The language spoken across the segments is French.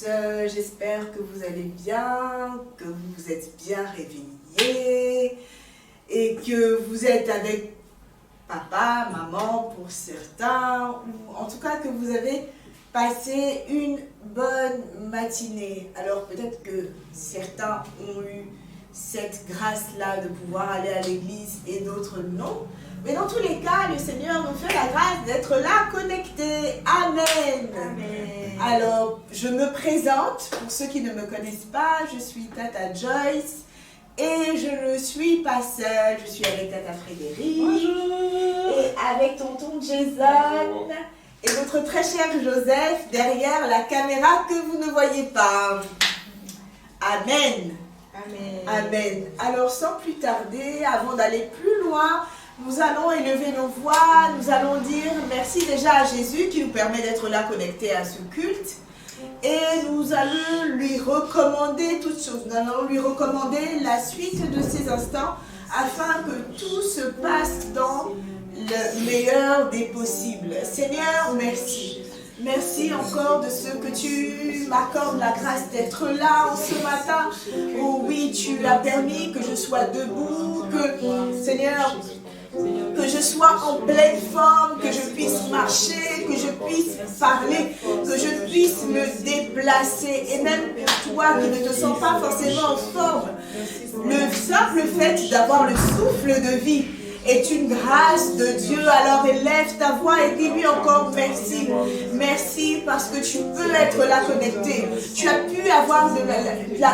tous, j'espère que vous allez bien, que vous vous êtes bien réveillés et que vous êtes avec papa, maman pour certains, ou en tout cas que vous avez passé une bonne matinée. Alors peut-être que certains ont eu cette grâce-là de pouvoir aller à l'église et d'autres non. Mais dans tous les cas, le Seigneur nous fait la grâce d'être là connectés. Amen. Amen. Alors, je me présente, pour ceux qui ne me connaissent pas, je suis Tata Joyce et je ne suis pas seule, je suis avec Tata Frédéric. Bonjour. Et avec tonton Jason et notre très cher Joseph derrière la caméra que vous ne voyez pas. Amen. Amen. Amen. Alors, sans plus tarder, avant d'aller plus loin, nous allons élever nos voix, nous allons dire merci déjà à Jésus qui nous permet d'être là connectés à ce culte. Et nous allons lui recommander toutes choses. Nous allons lui recommander la suite de ces instants afin que tout se passe dans le meilleur des possibles. Seigneur, merci. Merci encore de ce que tu m'accordes la grâce d'être là en ce matin. Oh oui, tu as permis que je sois debout, que Seigneur, que je sois en pleine forme, que je puisse marcher, que je puisse parler, que je puisse me déplacer. Et même toi qui ne te sens pas forcément en forme, le simple fait d'avoir le souffle de vie est une grâce de Dieu. Alors élève ta voix et dis-lui encore merci. Merci parce que tu peux être là connecté. Tu as pu avoir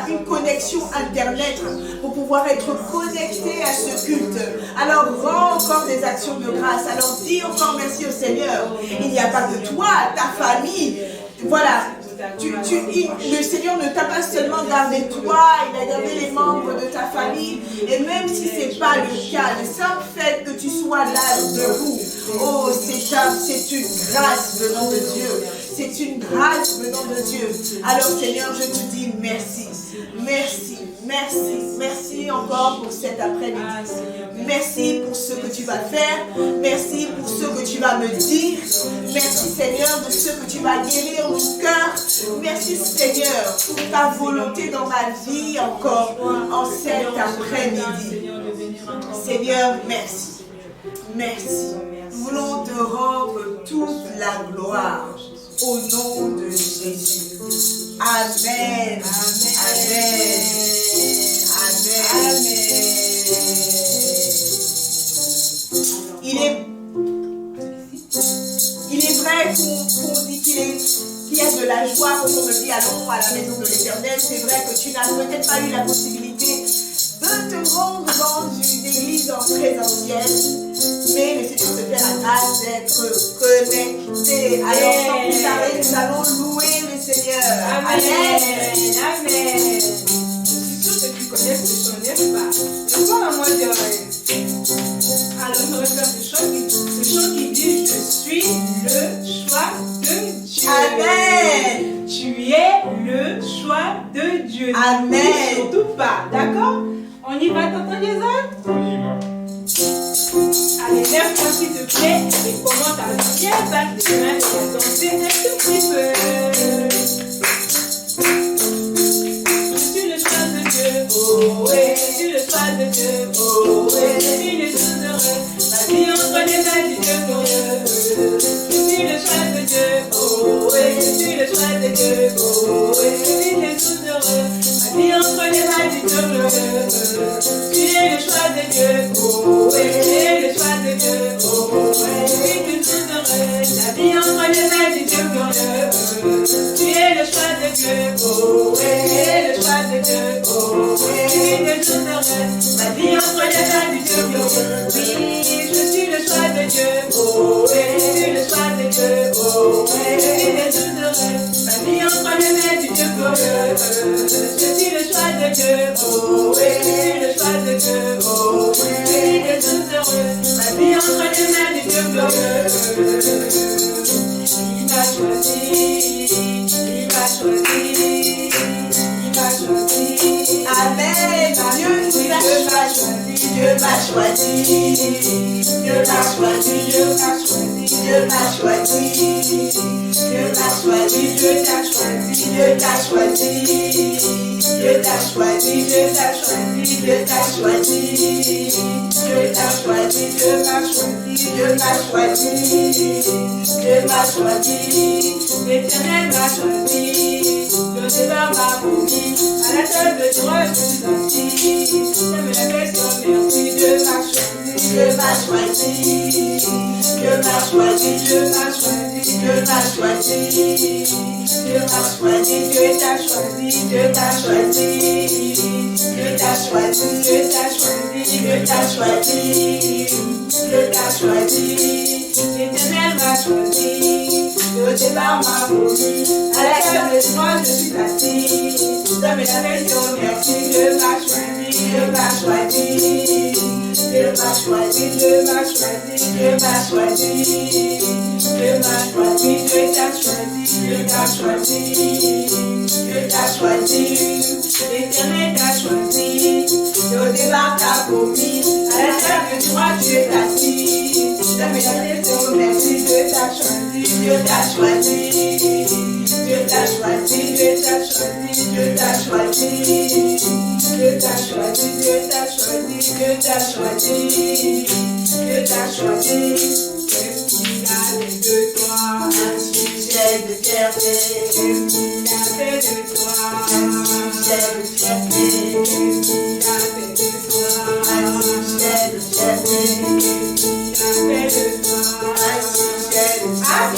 une connexion internet pour pouvoir être connecté à ce culte. Alors rends encore des actions de grâce. Alors dis encore merci au Seigneur. Il n'y a pas que toi, ta famille. Voilà. Le Seigneur ne t'a pas seulement gardé toi, il a gardé les membres de ta famille. Et même si ce n'est pas le cas, le simple fait que tu sois là debout, oh, c'est une grâce venant de Dieu. C'est une grâce venant de Dieu. Alors Seigneur, je te dis merci. Merci, merci, merci encore pour cet après-midi. Merci pour ce que tu vas faire. Merci pour ce que tu vas me dire. Merci Seigneur de ce que tu vas guérir mon cœur. Merci Seigneur pour ta volonté dans ma vie encore en cet après-midi. Seigneur, merci. Merci. Nous voulons te rendre toute la gloire au nom de Jésus. Amen. Amen. Amen. Il est vrai qu'on dit qu'il y a de la joie quand on me dit allons à la maison de l'Éternel. C'est vrai que tu n'as peut-être pas eu la possibilité de te rendre dans une église en présentiel. Mais le Seigneur te fait la grâce d'être connecté. Alors sans plus tarder, nous allons louer le Seigneur. Amen. Amen. Je suis sûre que tu connais ce chant, n'est-ce pas? Le soir à moi dire. Alors je vais faire ce chant qui dit je suis le choix de Dieu. Amen. Tu es le choix de Dieu. Amen. Surtout pas, d'accord? On y va, tonton Jason? On y va. Allez, lève-toi s'il te plaît et commence à bien battre les mains et danser un tout petit peu. Je suis le choix de Dieu, oh ouais. Je suis le choix de Dieu, oh ouais. Je suis le tout heureux, ma vie entre les mains du Dieu glorieux. Je suis le choix de Dieu, oh ouais. Je suis le choix de Dieu, oh ouais. Je suis le tout heureux, ma vie entre les mains du Dieu glorieux. Tu es le choix de Dieu, oh ouais. Tu es le choix de Dieu, oh ouais. Je suis le tout heureux, la vie entre les mains du Dieu glorieux. Tu es le choix de Dieu, oh ouais. Tu es le choix de Dieu, oh ouais. Je suis le tout heureux, ma vie entre les mains du Dieu glorieux. Oui, je suis le choix de Dieu, oh ouais. Je suis le choix de Dieu, oh ouais. Je suis le tout heureux, ma vie entre les mains du Dieu glorieux. Je suis le choix de Dieu, oh ouais. Je suis le choix de Dieu, oh ouais. Je suis le tout heureux, ma vie entre les mains du Dieu glorieux. Il m'a choisi, il m'a choisi, il m'a choisi. Amen. Dieu m'a choisi. Dieu m'a choisi. Dieu m'a choisi. Dieu m'a choisi. Dieu m'a choisi. Dieu Dieu m'a choisi, Dieu t'a choisi, Dieu t'a choisi. Dieu t'a choisi, Dieu t'a choisi, Dieu t'a choisi. Dieu t'a choisi, Dieu m'a choisi, Dieu m'a choisi. Dieu m'a choisi, l'Éternel m'a choisi. Le débat m'a promis, à la table de joie je suis assis. Je me lève sur merci, Dieu m'a choisi, Dieu m'a choisi. Dieu m'a choisi, Dieu m'a choisi, Dieu m'a choisi. Dieu m'a choisi, Dieu t'a choisi, Dieu t'a choisi. Dieu t'a choisi, Dieu t'a choisi, Dieu t'a choisi. Dieu t'a choisi, l'Éternel m'a choisi. Le départ m'a promis, à la table de joie je suis assis. Je me lève sur merci, Dieu m'a choisi, Dieu m'a choisi. Dieu m'a choisi, Dieu m'a choisi, Dieu m'a choisi. Dieu m'a choisi, Dieu t'a choisi, Dieu t'a choisi. Dieu t'a choisi, l'Éternel t'a choisi. Le départ t'a promis, à la table de joie tu es assis. Je me lève sur merci, Dieu t'a choisi, Dieu t'a choisi. Dieu t'a choisi, Dieu t'a choisi, Dieu t'a choisi. Dieu t'a choisi, Dieu t'a choisi, Dieu t'a choisi. Dieu t'a choisi. Qu'est-ce qu'il a fait de toi? Un sujet de fierté. Qu'est-ce qu'il a fait de toi? Un sujet de fierté. Qu'est-ce qu'il a fait de toi? Un sujet de fierté. Qu'est-ce qu'il a fait de toi? Un sujet de fierté.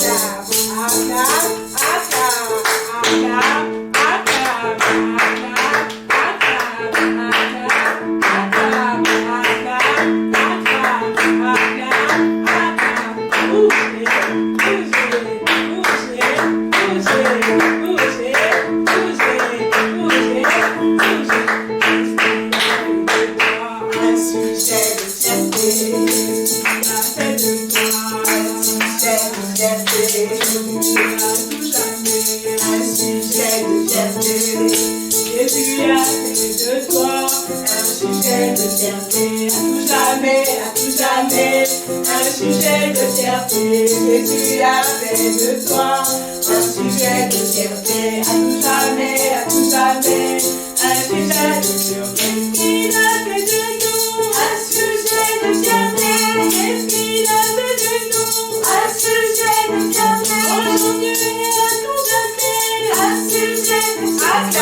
Jésus a fait de toi un sujet de fierté, à tout jamais, à tout jamais, un sujet de fierté. Il a fait de nous un sujet de fierté. Qu'est-ce qu'il a fait de nous un sujet de fierté? Aujourd'hui et à tout jamais, un sujet de fierté.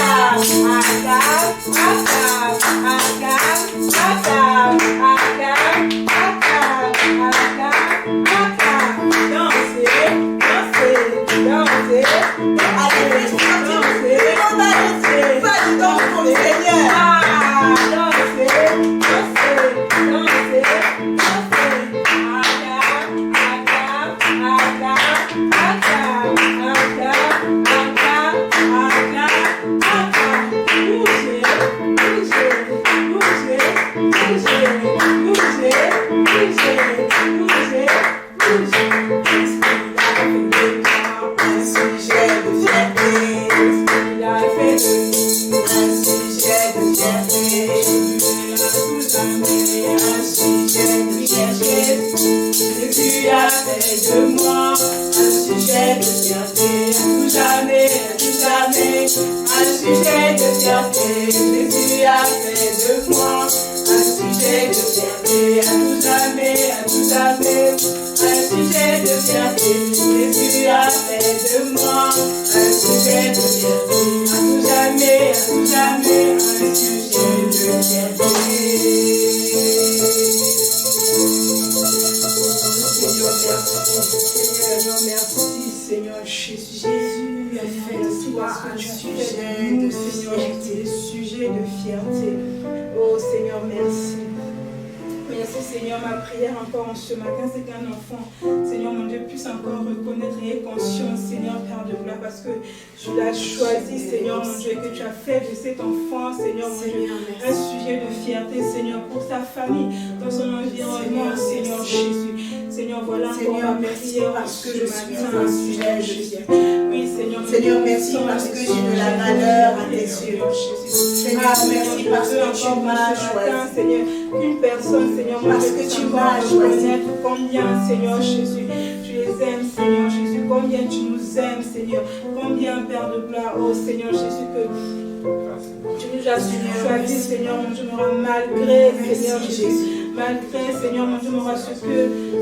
Ce matin, c'est qu'un enfant, Seigneur mon Dieu, puisse encore reconnaître et être conscient, Seigneur, Père de gloire, parce que tu l'as choisi, Seigneur mon Dieu, que tu as fait de cet enfant, Seigneur mon Dieu, un sujet de fierté, Seigneur, pour sa famille, dans son environnement, Seigneur Jésus. Seigneur, voilà encore ma prière parce que je suis un sujet de fierté. Oui, Seigneur, merci parce que j'ai de la valeur à tes yeux. Seigneur, merci parce que tu m'as choisi. Seigneur, une personne, Seigneur, parce que tu m'as choisi. Combien, Seigneur Jésus, tu les aimes, Seigneur Jésus. combien tu nous aimes, Seigneur. Combien, Père de gloire, oh Seigneur Jésus, que tu nous as choisi, Seigneur, mon Dieu, malgré, Seigneur Jésus, malgré, Seigneur, mon Dieu, ce que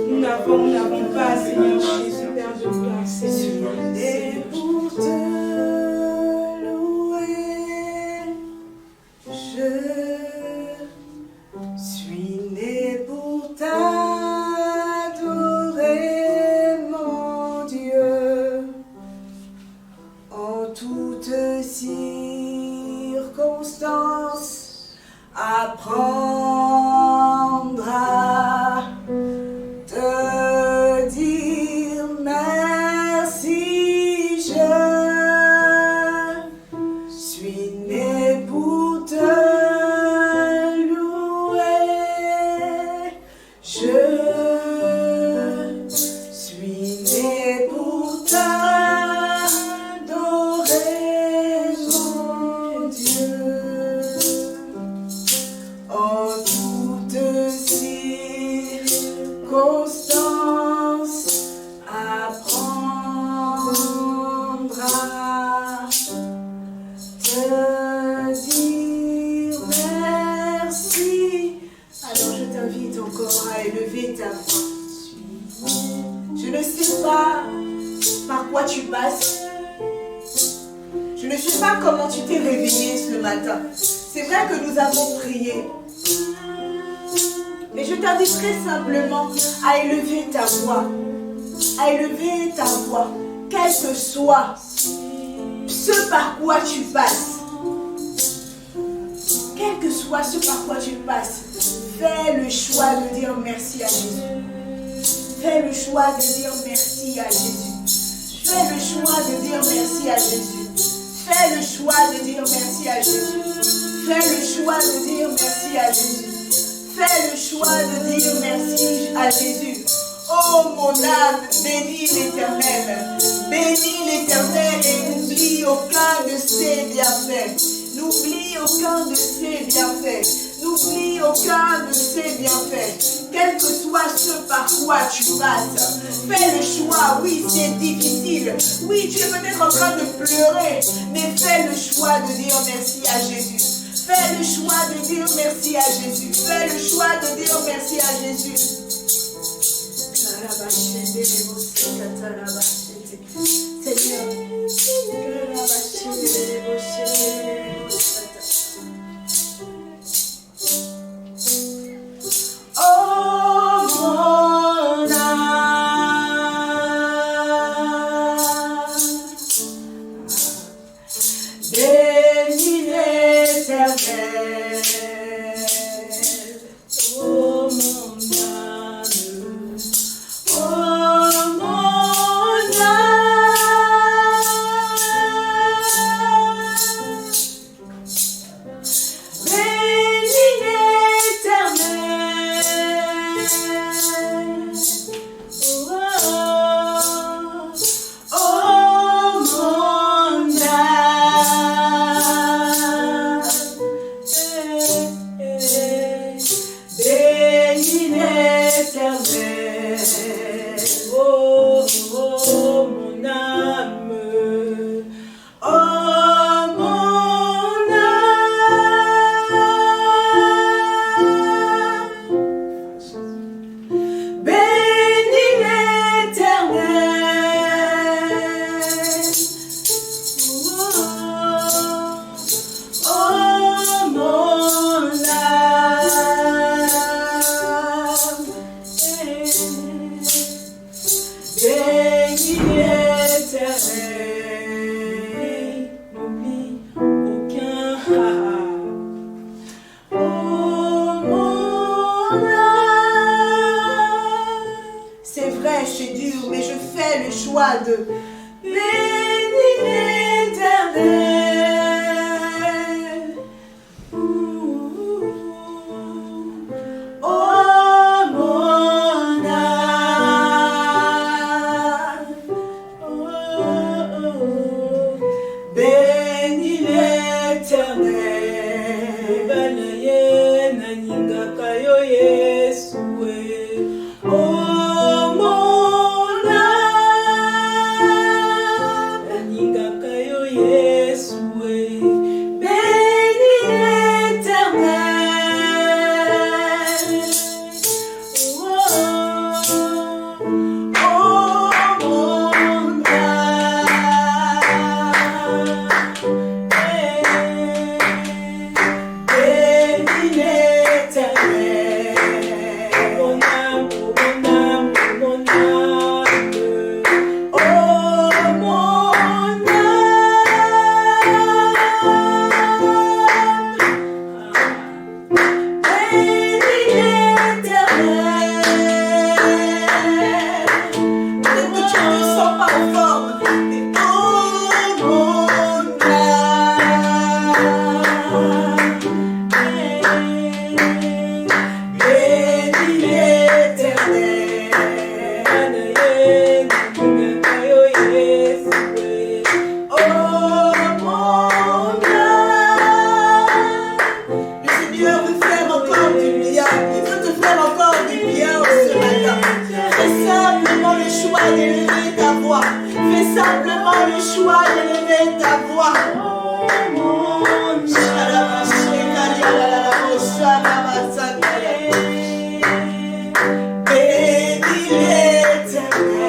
nous n'avons pas, Seigneur Jésus, Père de gloire, Seigneur. Et pour te louer, je suis né pour t'adorer, mon Dieu, en toutes circonstances, apprendre à te dire merci. Je suis né pour te louer. Je suis né pour t'adorer, mon Dieu, en toutes circonstances, apprendre à te dire merci. Alors je t'invite encore à élever ta voix. Je ne sais pas par quoi tu passes. Je ne sais pas comment tu t'es réveillé ce matin. C'est vrai que nous avons prié. Mais je t'inviterai simplement à élever ta voix. À élever ta voix. Quel que soit ce par quoi tu passes. Quel que soit ce par quoi tu passes. Fais le choix de dire merci à Jésus. Fais le choix de dire merci à Jésus. Fais le choix de dire merci à Jésus. Fais le choix de dire merci à Jésus. Fais le choix de dire merci à Jésus. Fais le choix de dire merci à Jésus. Oh mon âme, bénis l'Éternel. Bénis l'Éternel et n'oublie aucun de ses bienfaits. N'oublie aucun de ses bienfaits. N'oublie aucun de ses bienfaits. Quel que soit ce par quoi tu passes, fais le choix. Oui, c'est difficile. Oui, tu es peut-être en train de pleurer, mais fais le choix de dire merci à Jésus. Fais le choix de dire merci à Jésus. Fais le choix de dire merci à Jésus. Seigneur, oh mon âme, bénis l'Éternel. Oh mon âme, oh mon âme, bénis l'Éternel. Oh, oh mon âme, bénis l'Éternel. Oh, oh mon âme, oh mon âme, bénis l'Éternel. Oh, oh mon âme, bénis l'Éternel. N'oublie aucun. Oh mon âme. C'est vrai, c'est dur, mais je fais le choix de bénir l'Éternel. Oh mon âme, oh, bénis l'Éternel. Banaye naningaka yo Yesu. Oh mon âme, simplement le choix d'élever ta voix. Bénis l'Éternel.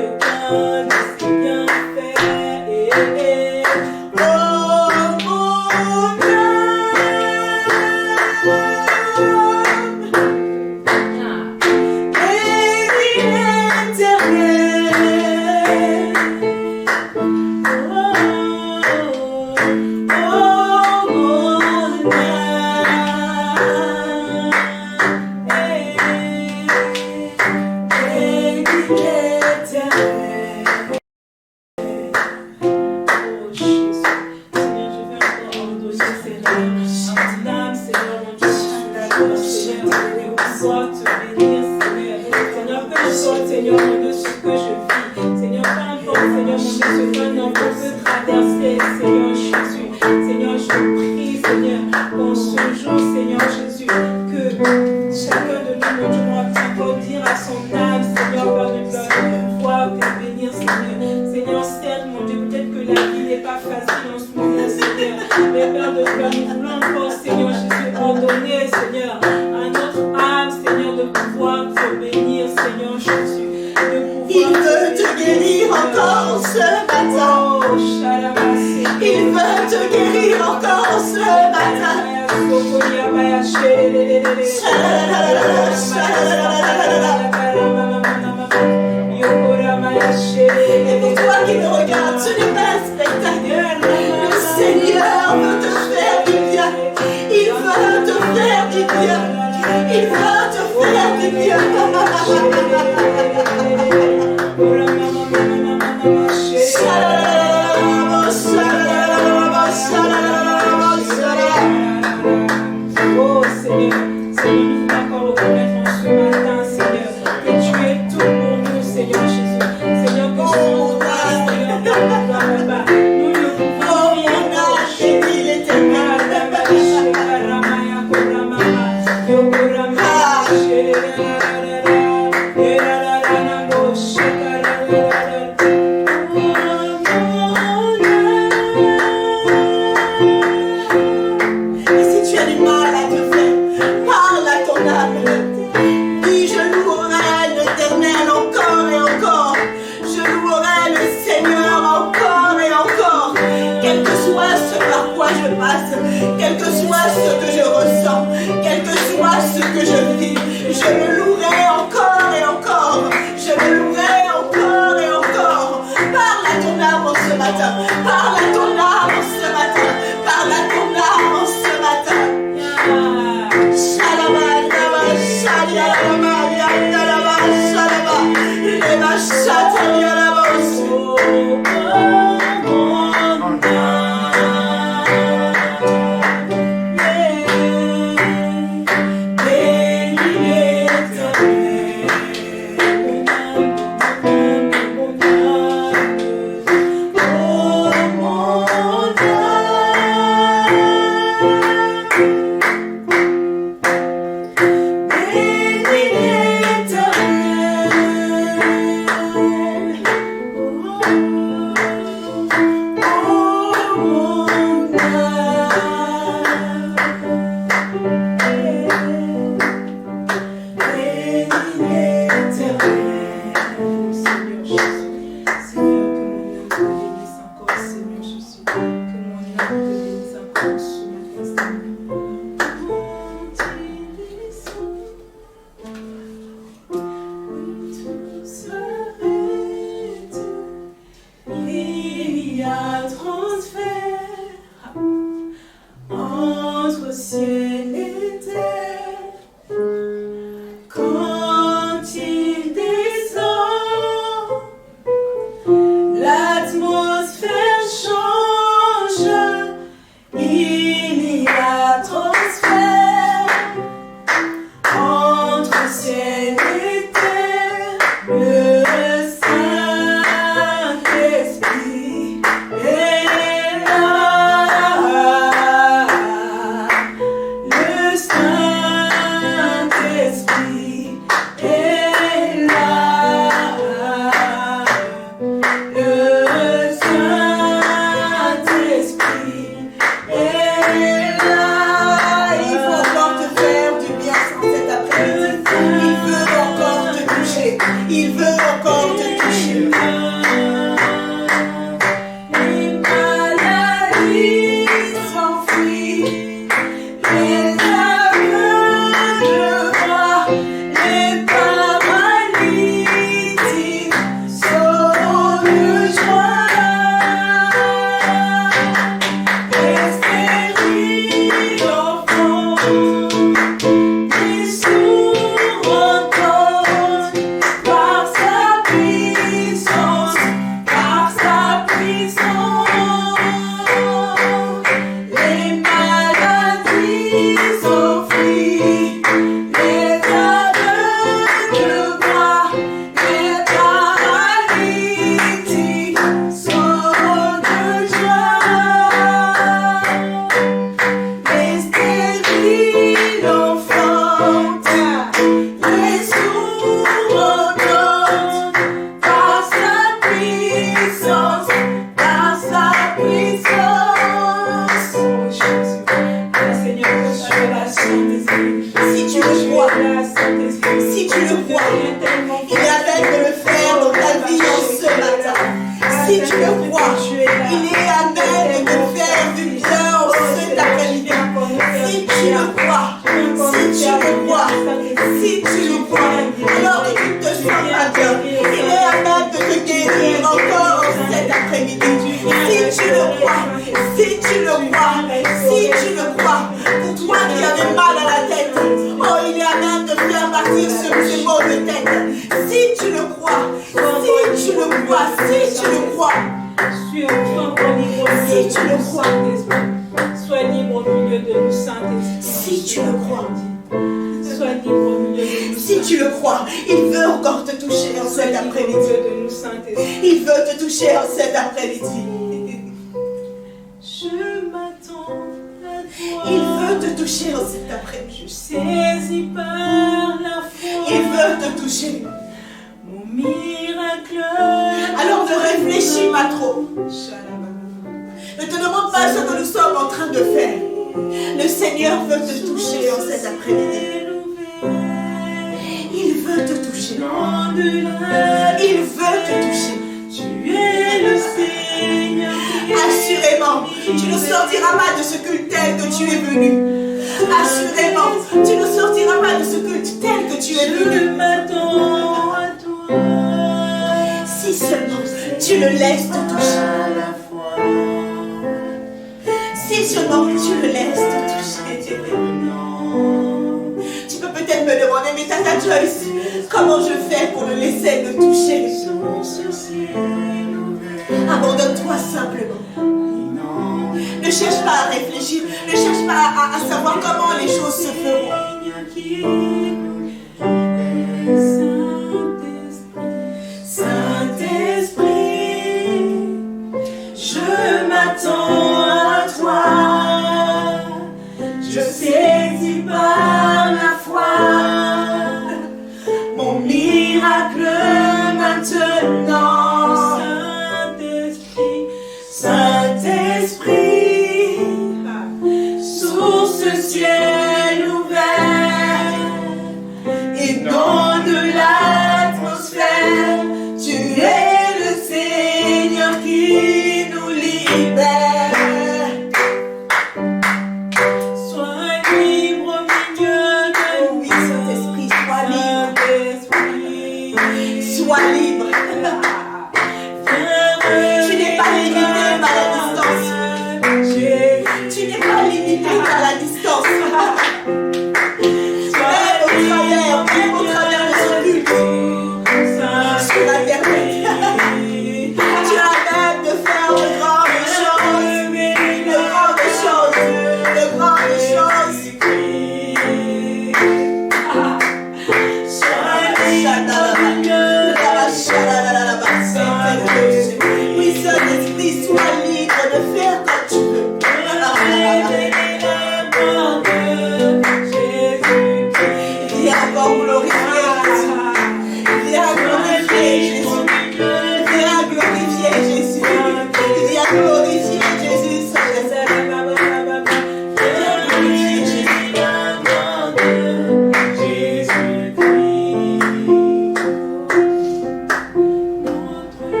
Notre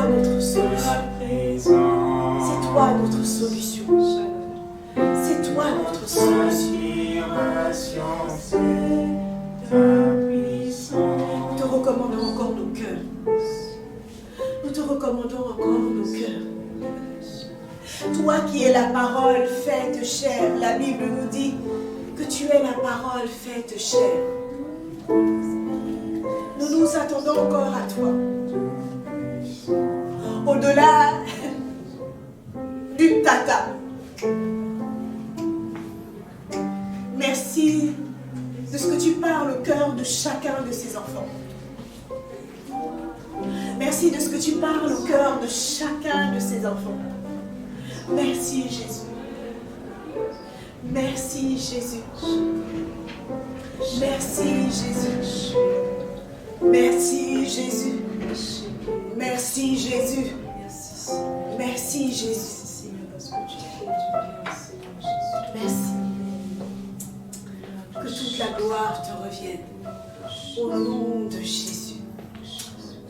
notre solution. C'est toi notre solution. C'est toi notre solution. Nous te recommandons encore nos cœurs. Nous te recommandons encore nos cœurs. Toi qui es la parole faite chair, la Bible nous dit que tu es la parole faite chair. Nous nous attendons encore à toi. Au-delà du tata. Merci de ce que tu parles au cœur de chacun de ces enfants. Merci de ce que tu parles au cœur de chacun de ces enfants. Merci Jésus. Merci Jésus. Merci Jésus. Merci Jésus. Merci Jésus. Merci Jésus. Merci. Que toute la gloire te revienne. Au nom de Jésus.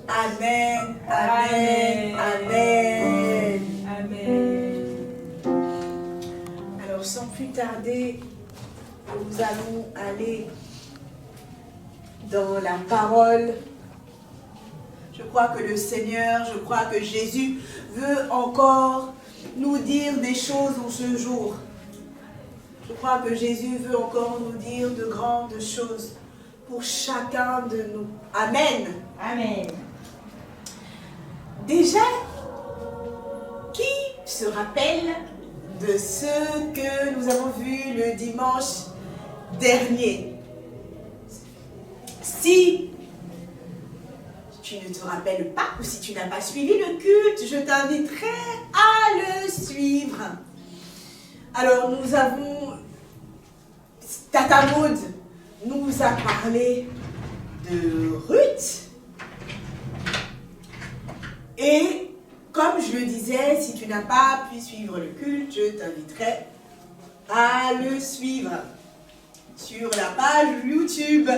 Amen. Amen. Amen. Amen. Alors sans plus tarder, nous allons aller dans la parole. Je crois que le Seigneur, je crois que Jésus veut encore nous dire des choses en ce jour. Je crois que Jésus veut encore nous dire de grandes choses pour chacun de nous. Amen. Amen. Déjà, qui se rappelle de ce que nous avons vu le dimanche dernier? Si tu ne te rappelles pas ou si tu n'as pas suivi le culte, je t'inviterai à le suivre. Alors nous avons, Tata Maud nous a parlé de Ruth. Et comme je le disais, si tu n'as pas pu suivre le culte, je t'inviterai à le suivre sur la page YouTube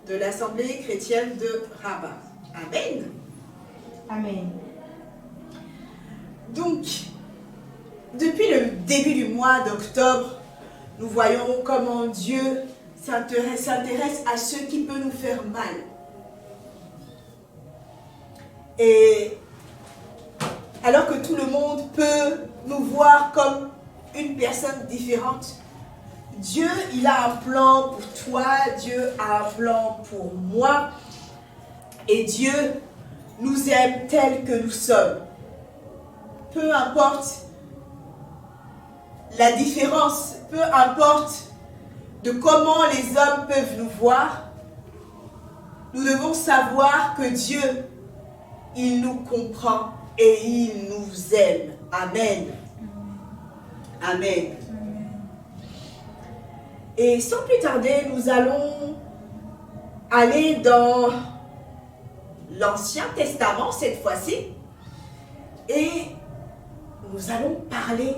de l'Assemblée chrétienne de Rabat. Amen. Amen. Donc, depuis le début du mois d'octobre, nous voyons comment Dieu s'intéresse à ce qui peut nous faire mal. Et alors que tout le monde peut nous voir comme une personne différente, Dieu, il a un plan pour toi, Dieu a un plan pour moi. Et Dieu nous aime tels que nous sommes. Peu importe la différence, peu importe de comment les hommes peuvent nous voir, nous devons savoir que Dieu, il nous comprend et il nous aime. Amen. Amen. Et sans plus tarder, nous allons aller dans l'Ancien Testament cette fois-ci. Et nous allons parler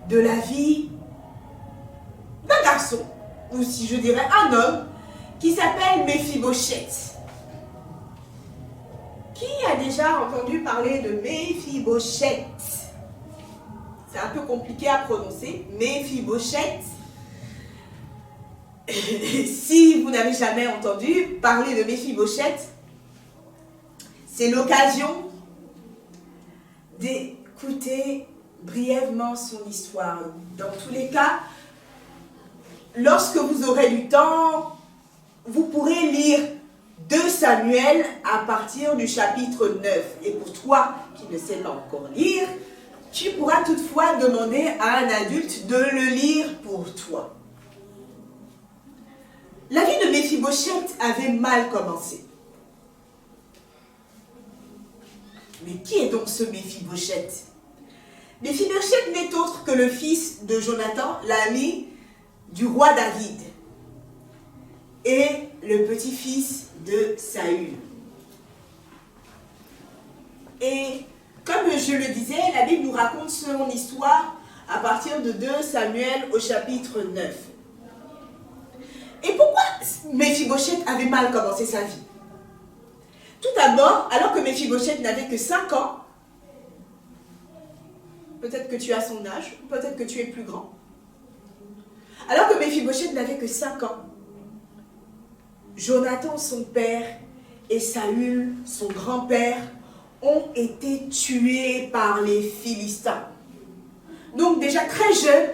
de la vie d'un garçon, ou si je dirais un homme, qui s'appelle Méphibosheth. Qui a déjà entendu parler de Méphibosheth? C'est un peu compliqué à prononcer, Méphibosheth. Si vous n'avez jamais entendu parler de Méphibosheth, c'est l'occasion d'écouter brièvement son histoire. Dans tous les cas, lorsque vous aurez du temps, vous pourrez lire 2 Samuel à partir du chapitre 9. Et pour toi qui ne sais pas encore lire, tu pourras toutefois demander à un adulte de le lire pour toi. La vie de Méphibosheth avait mal commencé. Mais qui est donc ce Méphibosheth? Méphibosheth n'est autre que le fils de Jonathan, l'ami du roi David, et le petit-fils de Saül. Et comme je le disais, la Bible nous raconte son histoire à partir de 2 Samuel au chapitre 9. Et pourquoi Méphibosheth avait mal commencé sa vie? tout d'abord, alors que Méphibosheth n'avait que 5 ans, peut-être que tu as son âge, peut-être que tu es plus grand. Alors que Méphibosheth n'avait que 5 ans, Jonathan, son père, et Saül, son grand-père, ont été tués par les Philistins. Donc déjà très jeune,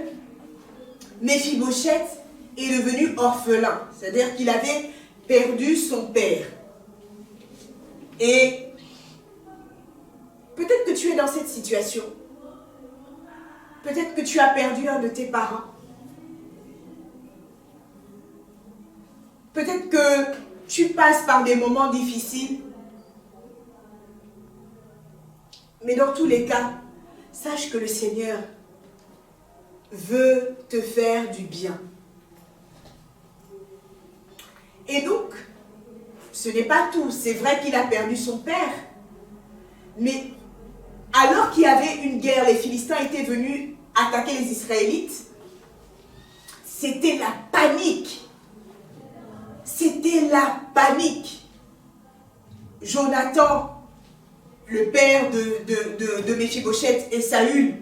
Méphibosheth est devenu orphelin, c'est-à-dire qu'il avait perdu son père. Et peut-être que tu es dans cette situation. Peut-être que tu as perdu un de tes parents. Peut-être que tu passes par des moments difficiles. Mais dans tous les cas, sache que le Seigneur veut te faire du bien. Et donc, ce n'est pas tout. C'est vrai qu'il a perdu son père. Mais alors qu'il y avait une guerre, les Philistins étaient venus attaquer les Israélites. C'était la panique. C'était la panique. Jonathan, le père de Méphibosheth, et Saül,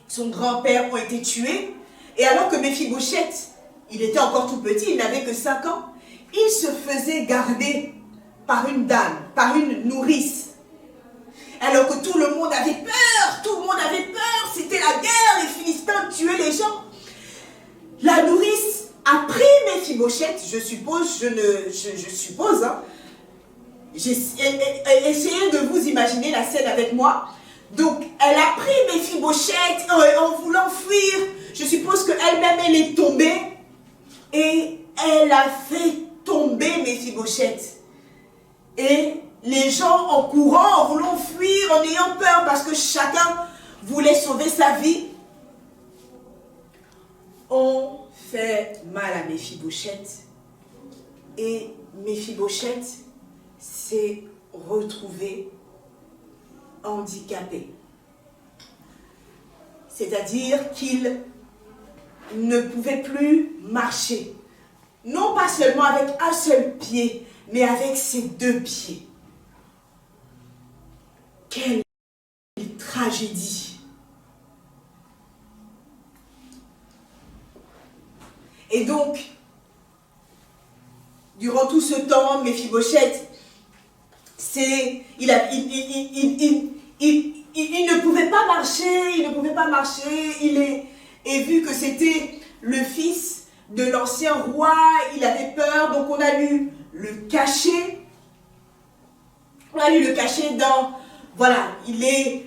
son grand-père, ont été tués. Et alors que Méphibosheth, il était encore tout petit, il n'avait que 5 ans, il se faisait garder par une dame, par une nourrice. Alors que tout le monde avait peur, c'était la guerre, les Philistins tuaient les gens. La nourrice a pris Méphibosheth, je suppose, hein. Essayez de vous imaginer la scène avec moi. Donc, elle a pris Méphibosheth en voulant fuir. Je suppose qu'elle-même, elle est tombée. Et elle a fait tomber Méphibosheth. Et les gens en courant, en voulant fuir, en ayant peur, parce que chacun voulait sauver sa vie, ont fait mal à Méphibosheth. Et Méphibosheth s'est retrouvé handicapé. C'est-à-dire qu'il ne pouvait plus marcher. Non pas seulement avec un seul pied, mais avec ses 2 pieds. Quelle tragédie! Et donc, durant tout ce temps, Méphibosheth, il ne pouvait pas marcher, et vu que c'était le fils de l'ancien roi, il avait peur, donc on a dû le cacher. On a dû le cacher dans, voilà, il était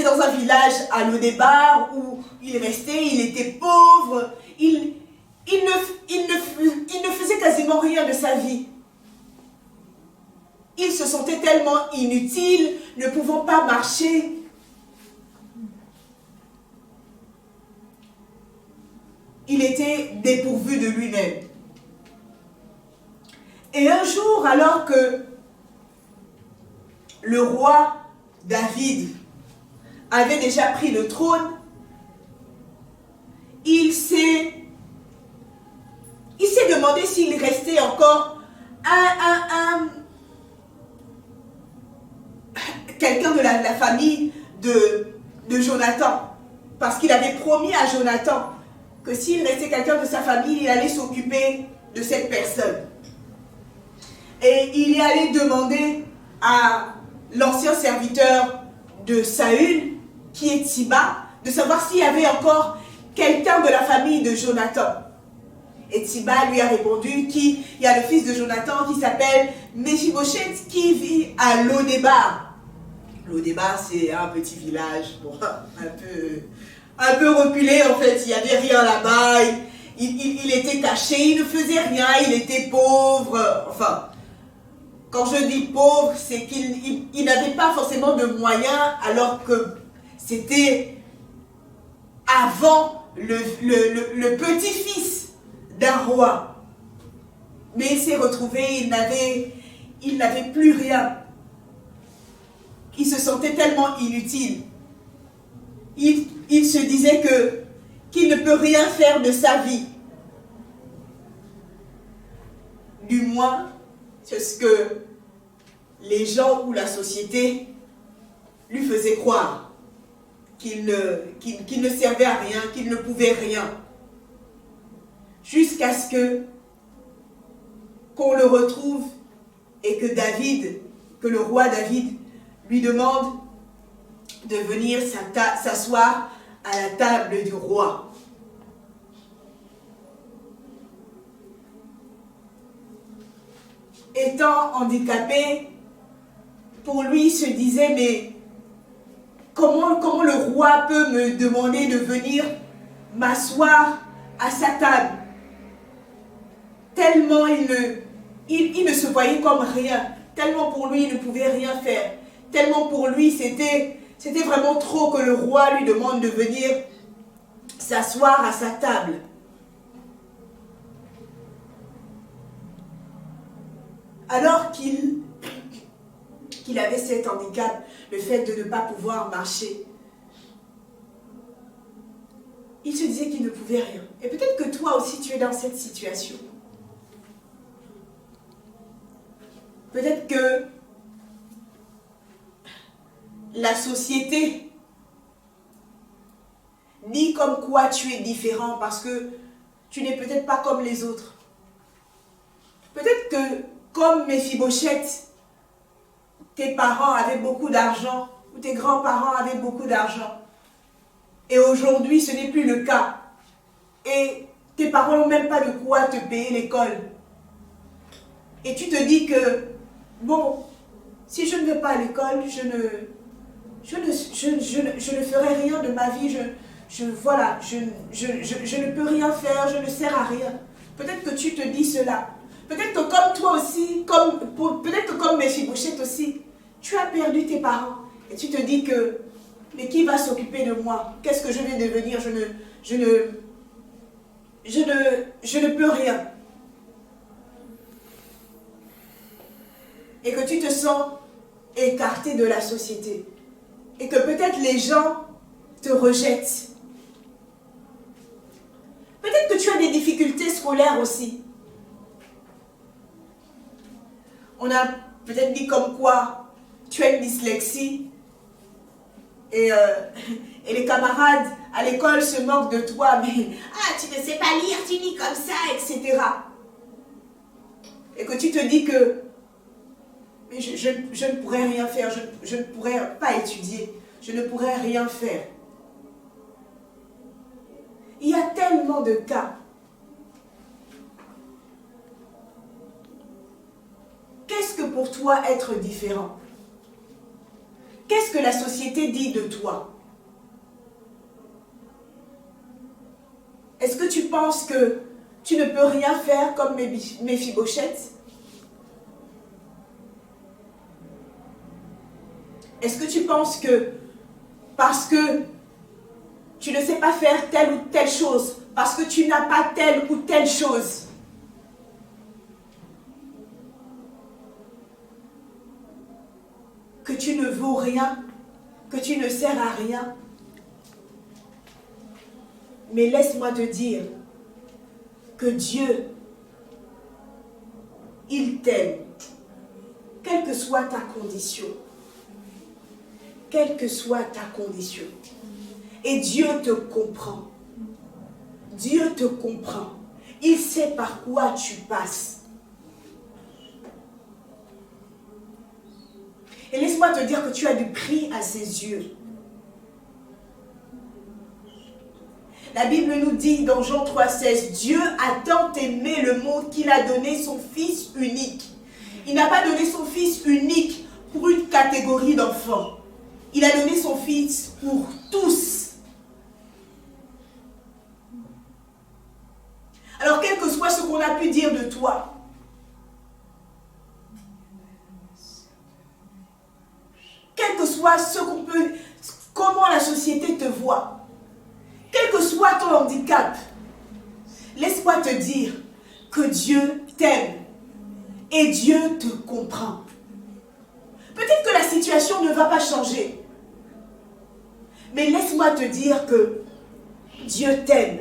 dans un village à Lo-Débar où il restait, il était pauvre, il ne faisait quasiment rien de sa vie. Il se sentait tellement inutile, ne pouvant pas marcher. Il était dépourvu de lui-même. Et un jour, alors que le roi David avait déjà pris le trône, il s'est demandé s'il restait encore quelqu'un de la famille de Jonathan. Parce qu'il avait promis à Jonathan que s'il restait quelqu'un de sa famille, il allait s'occuper de cette personne. Et il est allé demander à l'ancien serviteur de Saül, qui est Tsiba, de savoir s'il y avait encore quelqu'un de la famille de Jonathan. Et Tsiba lui a répondu qu'il y a le fils de Jonathan qui s'appelle Méphibosheth, qui vit à Lo-Débar. Lo-Débar, c'est un petit village, bon, un peu reculé en fait, il n'y avait rien là-bas, il était caché, il ne faisait rien, il était pauvre, enfin... Quand je dis pauvre, c'est qu'il n'avait pas forcément de moyens, alors que c'était avant le petit-fils d'un roi. Mais il s'est retrouvé, il n'avait plus rien. Il se sentait tellement inutile. Il se disait qu'il ne peut rien faire de sa vie. Du moins, c'est ce que les gens ou la société lui faisaient croire qu'il ne servait à rien, qu'il ne pouvait rien. Jusqu'à ce qu'on le retrouve et que le roi David lui demande de venir s'asseoir à la table du roi. Étant handicapé, pour lui, il se disait, mais comment le roi peut me demander de venir m'asseoir à sa table? Tellement il ne se voyait comme rien, tellement pour lui, il ne pouvait rien faire, tellement pour lui, c'était vraiment trop que le roi lui demande de venir s'asseoir à sa table. Alors qu'il avait cet handicap, le fait de ne pas pouvoir marcher, il se disait qu'il ne pouvait rien. Et peut-être que toi aussi tu es dans cette situation. Peut-être que la société dit comme quoi tu es différent parce que tu n'es peut-être pas comme les autres. Peut-être que comme Méphibosheth, tes parents avaient beaucoup d'argent ou tes grands-parents avaient beaucoup d'argent. Et aujourd'hui, ce n'est plus le cas. Et tes parents n'ont même pas de quoi te payer l'école. Et tu te dis que, bon, si je ne vais pas à l'école, je ne ferai rien de ma vie. Je ne peux rien faire, je ne sers à rien. Peut-être que tu te dis cela. Peut-être que comme toi aussi, peut-être que comme Méphibosheth aussi, tu as perdu tes parents. Et tu te dis que, mais qui va s'occuper de moi? Qu'est-ce que je vais devenir? Je ne peux rien. Et que tu te sens écarté de la société. Et que peut-être les gens te rejettent. Peut-être que tu as des difficultés scolaires aussi. On a peut-être dit comme quoi tu as une dyslexie et les camarades à l'école se moquent de toi, mais tu ne sais pas lire, tu lis comme ça, etc. Et que tu te dis que mais je ne pourrais rien faire, je ne pourrais pas étudier, je ne pourrais rien faire. Il y a tellement de cas. Qu'est-ce que pour toi être différent? Qu'est-ce que la société dit de toi? Est-ce que tu penses que tu ne peux rien faire comme Méphibosheth? Est-ce que tu penses que parce que tu ne sais pas faire telle ou telle chose, parce que tu n'as pas telle ou telle chose, que tu ne vaux rien, que tu ne sers à rien? Mais laisse-moi te dire que Dieu, il t'aime, quelle que soit ta condition. Quelle que soit ta condition. Et Dieu te comprend. Dieu te comprend. Il sait par quoi tu passes. Et laisse-moi te dire que tu as du prix à ses yeux. La Bible nous dit dans Jean 3,16, Dieu a tant aimé le monde qu'il a donné son Fils unique. Il n'a pas donné son Fils unique pour une catégorie d'enfants. Il a donné son Fils pour tous. Alors, quel que soit ce qu'on a pu dire de toi, quel que soit comment la société te voit, quel que soit ton handicap, laisse-moi te dire que Dieu t'aime et Dieu te comprend. Peut-être que la situation ne va pas changer, mais laisse-moi te dire que Dieu t'aime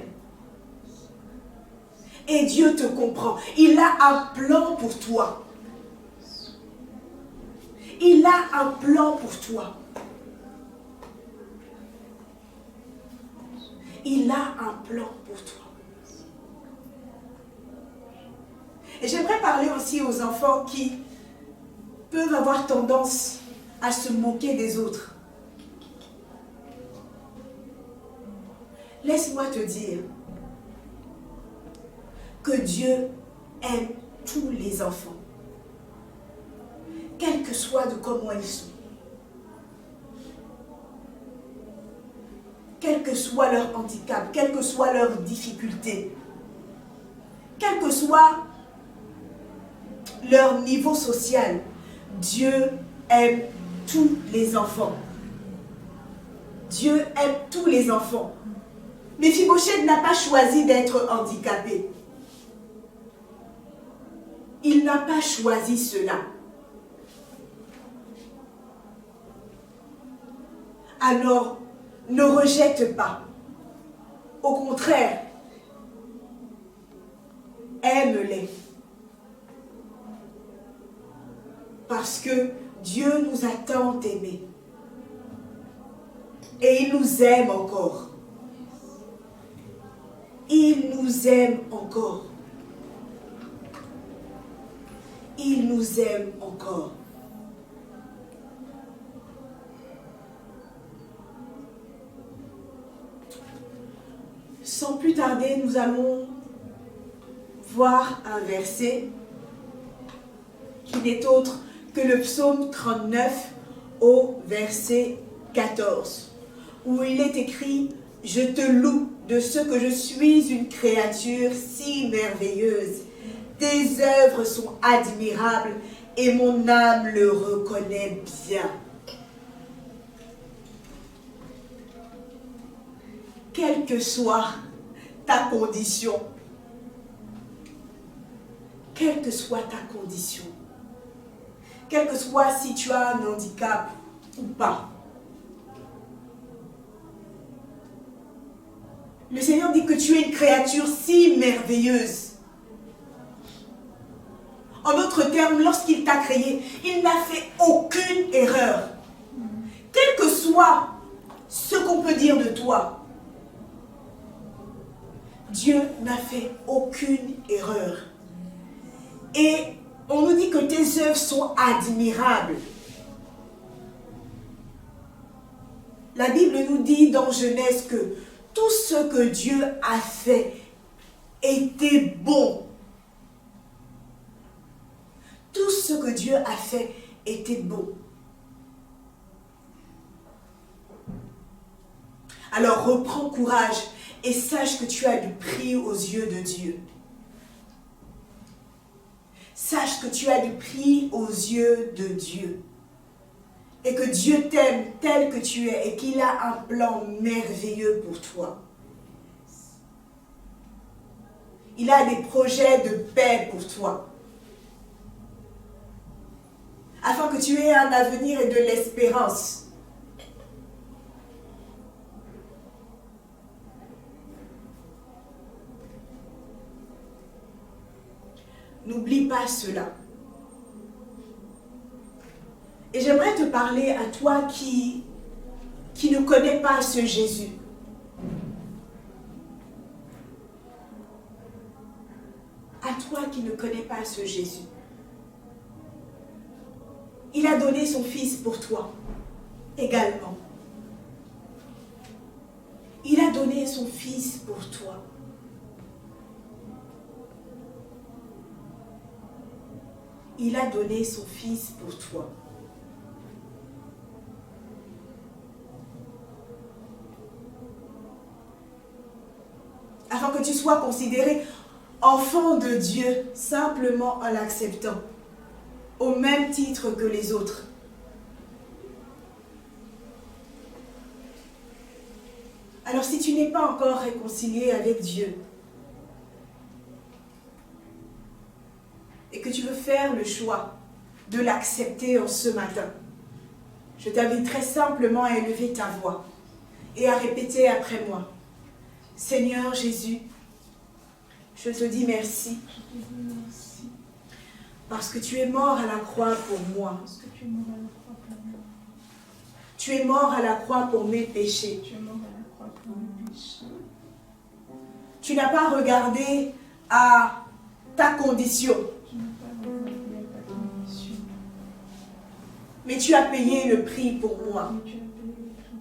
et Dieu te comprend. Il a un plan pour toi. Il a un plan pour toi. Il a un plan pour toi. Et j'aimerais parler aussi aux enfants qui peuvent avoir tendance à se moquer des autres. Laisse-moi te dire que Dieu aime tous les enfants, quel que soit de comment ils sont, quel que soit leur handicap, quelle que soit leur difficulté, quel que soit leur niveau social. Dieu aime tous les enfants. Dieu aime tous les enfants. Méphibosheth n'a pas choisi d'être handicapé. Il n'a pas choisi cela. Alors, ne rejette pas. Au contraire, aime-les. Parce que Dieu nous a tant aimés. Et il nous aime encore. Il nous aime encore. Il nous aime encore. Sans plus tarder, nous allons voir un verset qui n'est autre que le psaume 39 au verset 14, où il est écrit « Je te loue de ce que je suis une créature si merveilleuse. Tes œuvres sont admirables et mon âme le reconnaît bien. » Quelle que soit ta condition, quelle que soit ta condition, quel que soit si tu as un handicap ou pas, le Seigneur dit que tu es une créature si merveilleuse. En d'autres termes, lorsqu'il t'a créé, il n'a fait aucune erreur. Quel que soit ce qu'on peut dire de toi, Dieu n'a fait aucune erreur. Et on nous dit que tes œuvres sont admirables. La Bible nous dit dans Genèse que tout ce que Dieu a fait était bon. Tout ce que Dieu a fait était bon. Alors reprends courage et sache que tu as du prix aux yeux de Dieu. Sache que tu as du prix aux yeux de Dieu. Et que Dieu t'aime tel que tu es et qu'il a un plan merveilleux pour toi. Il a des projets de paix pour toi. Afin que tu aies un avenir et de l'espérance. N'oublie pas cela. Et j'aimerais te parler à toi qui ne connais pas ce Jésus. À toi qui ne connais pas ce Jésus. Il a donné son Fils pour toi, également. Il a donné son Fils pour toi. Il a donné son Fils pour toi. Afin que tu sois considéré enfant de Dieu simplement en l'acceptant, au même titre que les autres. Alors si tu n'es pas encore réconcilié avec Dieu, et que tu veux faire le choix de l'accepter en ce matin, je t'invite très simplement à élever ta voix et à répéter après moi. Seigneur Jésus, je te dis merci Parce que tu es mort à la croix pour moi. Parce que tu es mort à la croix pour moi. Tu es mort à la croix pour mes péchés. Tu es mort à la croix pour mes péchés. Tu n'as pas regardé à ta condition. Tu n'as pas regardé à ta condition. Mais tu as payé le prix pour moi. Mais tu as payé le prix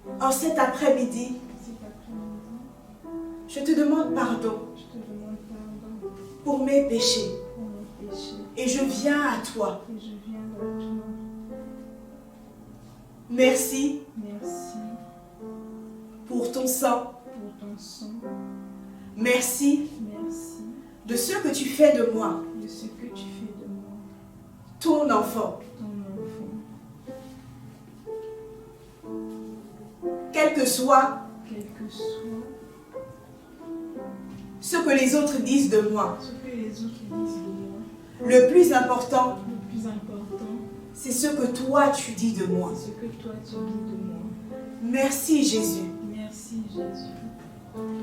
pour moi. En cet après-midi, Cet après-midi, je te demande pardon je te demande pardon pour mes péchés. pour mes péchés. Et je viens à toi. Et je viens vers toi. Merci Merci pour ton sang. pour ton sang. Merci Merci de ce que tu fais de moi, de ce que tu fais de moi, ton enfant. ton enfant. Quel que soit Quel que soit ce que les autres disent de moi, ce que les autres disent de moi, le plus important, le plus important, c'est ce que toi tu dis de moi. c'est ce que toi tu dis de moi. Merci Jésus. Merci Jésus.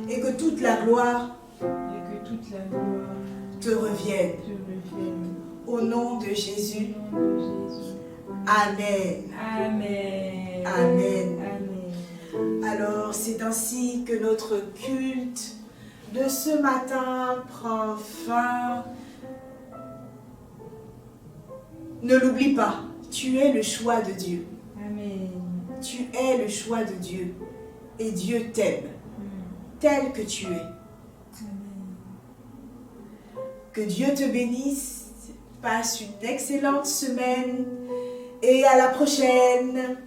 Et que toute la gloire Et que toute la gloire te revienne. te revienne. Au nom de Jésus. Au nom de Jésus. Amen. Amen. Amen. Amen. Alors, c'est ainsi que notre culte de ce matin prend fin. Ne l'oublie pas, tu es le choix de Dieu. Amen. Tu es le choix de Dieu. Et Dieu t'aime, tel que tu es. Amen. Que Dieu te bénisse. Passe une excellente semaine. Et à la prochaine.